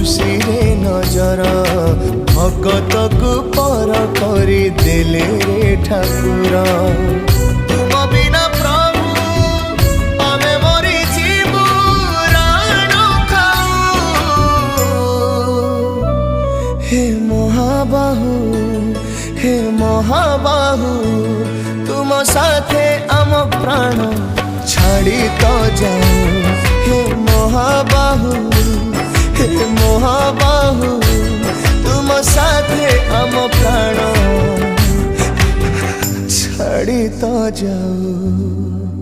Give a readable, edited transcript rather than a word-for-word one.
खुशी रे नजर भगत को पर करी देले रे ठाकुर तुम बिना प्रभु आमे मरी जीवु राण खाऊ हे महाबाहु हे महाबाहु तुम साथे आम प्राण छाड़ी तो जाऊं हे महाबाहु हे महाबाहु तुम साथे आम प्राण छाड़ी तो जाऊं।